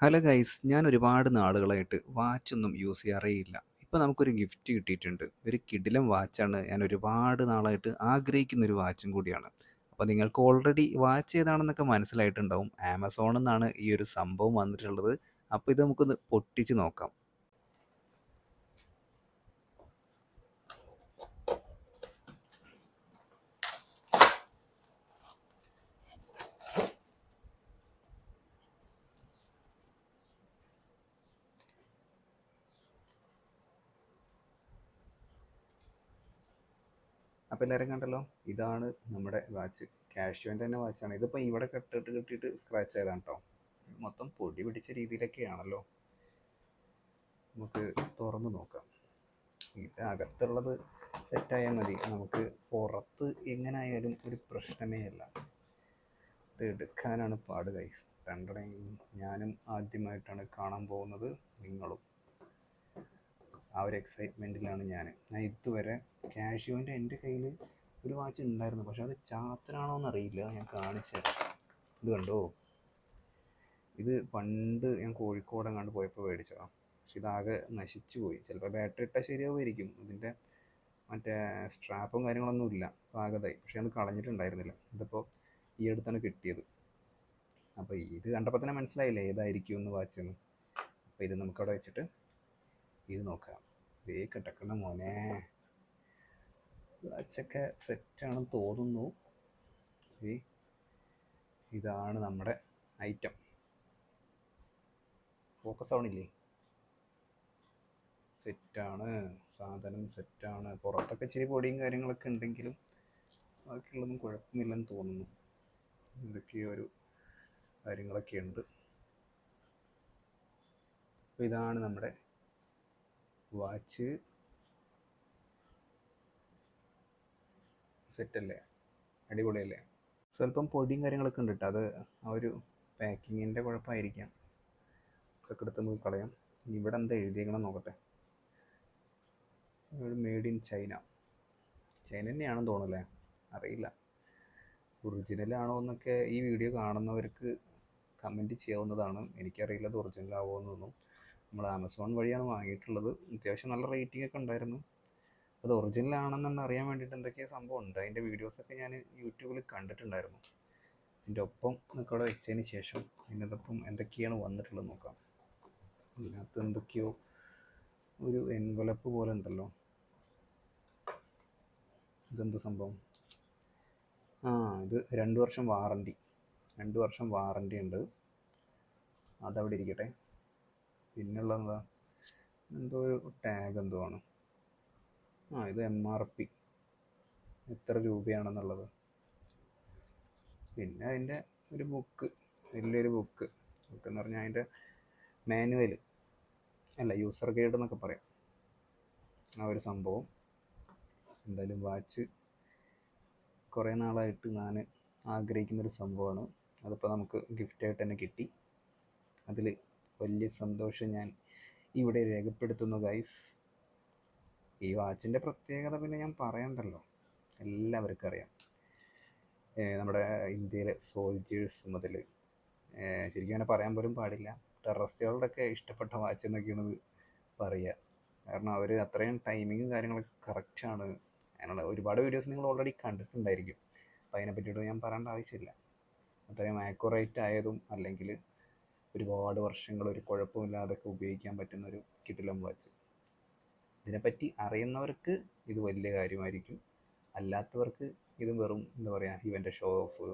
Hello guys, ഞാൻ ഒരുപാട് നാളുകളായിട്ട് വാച്ചൊന്നും യൂസ് ചെയ്യാറേയില്ല. ഇപ്പോൾ നമുക്കൊരു ഗിഫ്റ്റ് കിട്ടിയിട്ടുണ്ട്. ഒരു കിടിലൻ വാച്ചാണ്. ഞാൻ ഒരുപാട് നാളായിട്ട് ആഗ്രഹിക്കുന്ന ഒരു വാച്ചും കൂടിയാണ്. അപ്പോൾ നിങ്ങൾക്ക് ഓൾറെഡി വാച്ച് ഏതാണെന്നൊക്കെ മനസ്സിലായിട്ടുണ്ടാവും. ആമസോണിൽ നിന്നാണ് ഈ ഒരു സംഭവം വന്നിട്ടുള്ളത്. അപ്പോൾ ഇത് നമുക്കൊന്ന് പൊട്ടിച്ച് നോക്കാം. അപ്പോൾ എല്ലാവരും കണ്ടല്ലോ, ഇതാണ് നമ്മുടെ വാച്ച്. കാഷ്യോൻ്റെ തന്നെ വാച്ചാണ്. ഇതിപ്പോൾ ഇവിടെ കിട്ടിയിട്ട് സ്ക്രാച്ച് ആയതാണ് കേട്ടോ. മൊത്തം പൊടി പിടിച്ച രീതിയിലൊക്കെയാണല്ലോ. നമുക്ക് തുറന്ന് നോക്കാം. ഇത് അകത്തുള്ളത് സെറ്റായാൽ മതി. നമുക്ക് പുറത്ത് എങ്ങനായാലും ഒരു പ്രശ്നമേ അല്ല. ഇത് എടുക്കാനാണ് പാട് ഗൈസ്. ഞാനും ആദ്യമായിട്ടാണ് കാണാൻ പോകുന്നത്, നിങ്ങളും. ആ ഒരു എക്സൈറ്റ്മെൻറ്റിലാണ് ഞാൻ ഇതുവരെ കാഷ്യോൻ്റെ എൻ്റെ കയ്യിൽ ഒരു വാച്ച് ഉണ്ടായിരുന്നു, പക്ഷെ അത് ചാത്തനാണോ എന്നറിയില്ല. ഞാൻ കാണിച്ചു തരാം. ഇത് കണ്ടോ, ഇത് പണ്ട് ഞാൻ കോഴിക്കോട് എങ്ങാണ്ട് പോയപ്പോൾ മേടിച്ചതാണ്. പക്ഷെ ഇതാകെ നശിച്ചു പോയി. ചിലപ്പോൾ ബാറ്ററി ഇട്ടാൽ ശരിയാവുമായിരിക്കും. ഇതിൻ്റെ മറ്റേ സ്ട്രാപ്പും കാര്യങ്ങളൊന്നും ഇല്ല, പാകതായി. പക്ഷെ അത് കളഞ്ഞിട്ടുണ്ടായിരുന്നില്ല. ഇതിപ്പോൾ ഈ അടുത്താണ് കിട്ടിയത്. അപ്പോൾ ഇത് കണ്ടപ്പോൾ തന്നെ മനസ്സിലായില്ലേ ഏതായിരിക്കും എന്ന് വാച്ചെന്ന്. അപ്പോൾ ഇത് നമുക്കവിടെ വെച്ചിട്ട് ഇത് നോക്കാം. ദേ കിടക്കണ മോനെ, വാച്ചൊക്കെ സെറ്റാണെന്ന് തോന്നുന്നു. ഇതാണ് നമ്മുടെ ഐറ്റം. ഫോക്കസ് ആവണില്ലേ? സെറ്റാണ്, സാധനം സെറ്റാണ്. പുറത്തൊക്കെ ഇച്ചിരി പൊടിയും കാര്യങ്ങളൊക്കെ ഉണ്ടെങ്കിലും ബാക്കിയുള്ളതൊന്നും കുഴപ്പമില്ലെന്ന് തോന്നുന്നു. എന്തൊക്കെയോ ഒരു കാര്യങ്ങളൊക്കെ ഉണ്ട്. അപ്പോൾ ഇതാണ് നമ്മുടെ വാച്ച്. സെറ്റല്ലേ? അടിപൊളിയല്ലേ? സ്വല്പം പൊടിയും കാര്യങ്ങളൊക്കെ ഉണ്ട് കേട്ടോ. അത് ആ ഒരു പാക്കിങ്ങിൻ്റെ കുഴപ്പമായിരിക്കാം. ഇതൊക്കെ എടുത്ത് നമുക്ക് കളയാം. ഇവിടെ എന്താ എഴുതിയേക്കണം നോക്കട്ടെ. Made in China. ചൈന തന്നെയാണെന്ന് തോന്നുന്നല്ലേ, അറിയില്ല. ഒറിജിനലാണോ എന്നൊക്കെ ഈ വീഡിയോ കാണുന്നവർക്ക് കമൻറ്റ് ചെയ്യാവുന്നതാണ്. എനിക്കറിയില്ല ഇത് ഒറിജിനൽ ആവുമെന്നൊന്നും. നമ്മൾ ആമസോൺ വഴിയാണ് വാങ്ങിയിട്ടുള്ളത്. അത്യാവശ്യം നല്ല റേറ്റിംഗ് ഒക്കെ ഉണ്ടായിരുന്നു. അത് ഒറിജിനൽ ആണെന്ന് അറിയാൻ വേണ്ടിയിട്ട് എന്തൊക്കെയോ സംഭവം ഉണ്ട്. അതിൻ്റെ വീഡിയോസൊക്കെ ഞാൻ യൂട്യൂബിൽ കണ്ടിട്ടുണ്ടായിരുന്നു. ഇതിൻ്റെ ഒപ്പം നമുക്ക് അവിടെ വെച്ചതിന് ശേഷം ഇതിനകത്തൊപ്പം എന്തൊക്കെയാണ് വന്നിട്ടുള്ളത് നോക്കാം. ഇതിനകത്ത് എന്തൊക്കെയോ ഒരു എൻവലപ്പ് പോലെ ഉണ്ടല്ലോ. ഇതെന്ത് സംഭവം? ഇത് 2 വർഷം വാറണ്ടി. 2 വർഷം വാറണ്ടി ഉണ്ട്. അതവിടെ ഇരിക്കട്ടെ. പിന്നെയുള്ള എന്താ, എന്തോ ഒരു ടാഗ് എന്തോ ആണ്. ഇത് MRP എത്ര രൂപയാണെന്നുള്ളത്. പിന്നെ അതിൻ്റെ ഒരു ബുക്ക്, വലിയൊരു ബുക്ക് എന്ന് പറഞ്ഞാൽ അതിൻ്റെ മാനുവൽ അല്ല, യൂസർ ഗൈഡ് എന്നൊക്കെ പറയാം. ആ ഒരു സംഭവം. എന്തായാലും വാച്ച് കുറേ നാളായിട്ട് ഞാൻ ആഗ്രഹിക്കുന്നൊരു സംഭവമാണ്. അതിപ്പോൾ നമുക്ക് ഗിഫ്റ്റായിട്ട് തന്നെ കിട്ടി. അതിൽ വലിയ സന്തോഷം ഞാൻ ഇവിടെ രേഖപ്പെടുത്തുന്നു ഗൈസ്. ഈ വാച്ചിൻ്റെ പ്രത്യേകത പിന്നെ ഞാൻ പറയണ്ടല്ലോ, എല്ലാവർക്കും അറിയാം. നമ്മുടെ ഇന്ത്യയിലെ സോൾജേഴ്സ് മുതൽ, ശരിക്കും അങ്ങനെ പറയാൻ പോലും പാടില്ല, ടെററിസ്റ്റുകളുടെയൊക്കെ ഇഷ്ടപ്പെട്ട വാച്ച് എന്നൊക്കെയാണ് പറയുക. കാരണം അവർ അത്രയും ടൈമിങ്ങും കാര്യങ്ങളൊക്കെ കറക്റ്റാണ്. അതിനുള്ള ഒരുപാട് വീഡിയോസ് നിങ്ങൾ ഓൾറെഡി കണ്ടിട്ടുണ്ടായിരിക്കും. അപ്പോൾ അതിനെ പറ്റിയിട്ട് ഞാൻ പറയേണ്ട ആവശ്യമില്ല. അത്രയും ആക്യുറേറ്റ് ആയതും അല്ലെങ്കിൽ ഒരുപാട് വർഷങ്ങൾ ഒരു കുഴപ്പമില്ലാതൊക്കെ ഉപയോഗിക്കാൻ പറ്റുന്നൊരു കിടിലൻ വാച്ച്. ഇതിനെപ്പറ്റി അറിയുന്നവർക്ക് ഇത് വലിയ കാര്യമായിരിക്കും. അല്ലാത്തവർക്ക് ഇത് വെറും എന്താ പറയുക, ഇവൻ്റെ ഷോ ഓഫ്,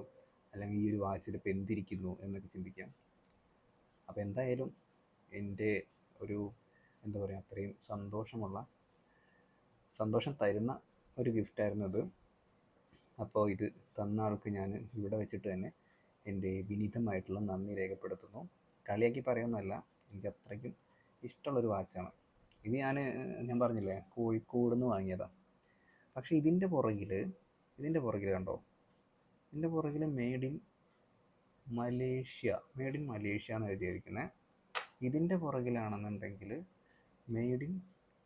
അല്ലെങ്കിൽ ഈ ഒരു വാച്ചിൽ ഇപ്പോൾ എന്തിരിക്കുന്നു എന്നൊക്കെ ചിന്തിക്കാം. അപ്പോൾ എന്തായാലും എൻ്റെ ഒരു എന്താ പറയുക, അത്രയും സന്തോഷം തരുന്ന ഒരു ഗിഫ്റ്റായിരുന്നു ഇത്. അപ്പോൾ ഇത് തന്ന ആൾക്ക് ഞാൻ ഇവിടെ വെച്ചിട്ട് തന്നെ എൻ്റെ വിനീതമായിട്ടുള്ള നന്ദി രേഖപ്പെടുത്തുന്നു. കളിയാക്കി പറയുന്നതല്ല, എനിക്ക് അത്രയ്ക്കും ഇഷ്ടമുള്ളൊരു വാച്ചാണ് ഇത്. ഞാൻ പറഞ്ഞില്ലേ, കോഴിക്കോട് നിന്ന് വാങ്ങിയതാണ്. പക്ഷേ ഇതിൻ്റെ പുറകിൽ കണ്ടോ, ഇതിൻ്റെ പുറകിൽ മെയ്ഡ് ഇൻ മലേഷ്യ എന്ന് എഴുതിയിരിക്കുന്നത്. ഇതിൻ്റെ പുറകിലാണെന്നുണ്ടെങ്കിൽ മെയ്ഡ് ഇൻ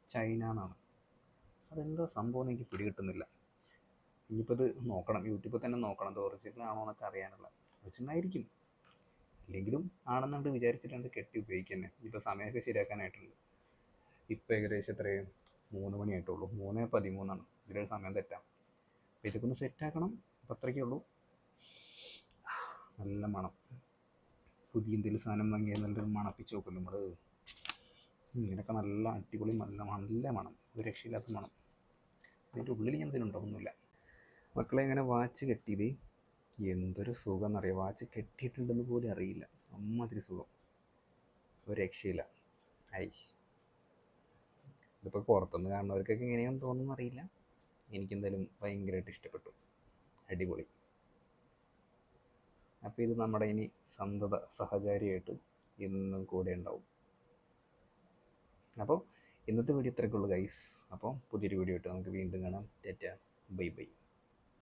ചൈന എന്നാണ്. അതെന്തോ സംഭവം എനിക്ക് പിടികിട്ടുന്നില്ല. ഇനിയിപ്പോൾ ഇത് നോക്കണം, യൂട്യൂബിൽ തന്നെ നോക്കണം ഇത് ഒറിജിനൽ ആണോ എന്നൊക്കെ അറിയാനുള്ള. ഒറിജിനലായിരിക്കും, ഇല്ലെങ്കിലും ആണെന്നുണ്ട് വിചാരിച്ചിട്ടുണ്ട് കെട്ടി ഉപയോഗിക്കുന്നത്. ഇപ്പോൾ സമയമൊക്കെ ശരിയാക്കാനായിട്ടുണ്ട്. ഇപ്പോൾ ഏകദേശം എത്രയും 3 മണിയായിട്ടുള്ളൂ, 3:13 ഇതിലൊരു സമയം തെറ്റാം. അപ്പോൾ ഇതൊക്കെ ഒന്ന് സെറ്റാക്കണം. അപ്പോൾ അത്രയ്ക്കേ ഉള്ളൂ. നല്ല മണം. പുതിയ എന്തെങ്കിലും സാധനം വാങ്ങിയാൽ നല്ലൊരു മണപ്പിച്ച് നോക്കും നമ്മൾ. ഇങ്ങനെയൊക്കെ നല്ല അടിപൊളി നല്ല മണം, ഒരു രക്ഷയില്ലാത്ത മണം. അതിൻ്റെ ഉള്ളിൽ ഞാൻ എന്തെങ്കിലും ഉണ്ടാവുന്നില്ല. മക്കളെ ഇങ്ങനെ വാച്ച് കെട്ടിയത് എന്തൊരു സുഖം എന്നറിയാം. വാച്ച് കെട്ടിയിട്ടുണ്ടെന്ന് പോലും അറിയില്ല. അമ്മാതിരി സുഖം, ഒരു രക്ഷയില്ല. ഇതിപ്പോൾ പുറത്തുനിന്ന് കാണുന്നവർക്കൊക്കെ എങ്ങനെയാണെന്ന് തോന്നുന്നു അറിയില്ല. എനിക്കെന്തായാലും ഭയങ്കരമായിട്ട് ഇഷ്ടപ്പെട്ടു. അടിപൊളി. അപ്പോൾ ഇത് നമ്മുടെ ഇനി സന്തത സഹചാരിയായിട്ട് എന്നും കൂടെ ഉണ്ടാവും. അപ്പോൾ ഇന്നത്തെ വീഡിയോ ഇത്രയൊക്കെ ഉള്ളൂ ഗൈസ്. അപ്പോൾ പുതിയൊരു വീഡിയോ ആയിട്ട് നമുക്ക് വീണ്ടും കാണാം. Tata, bye bye.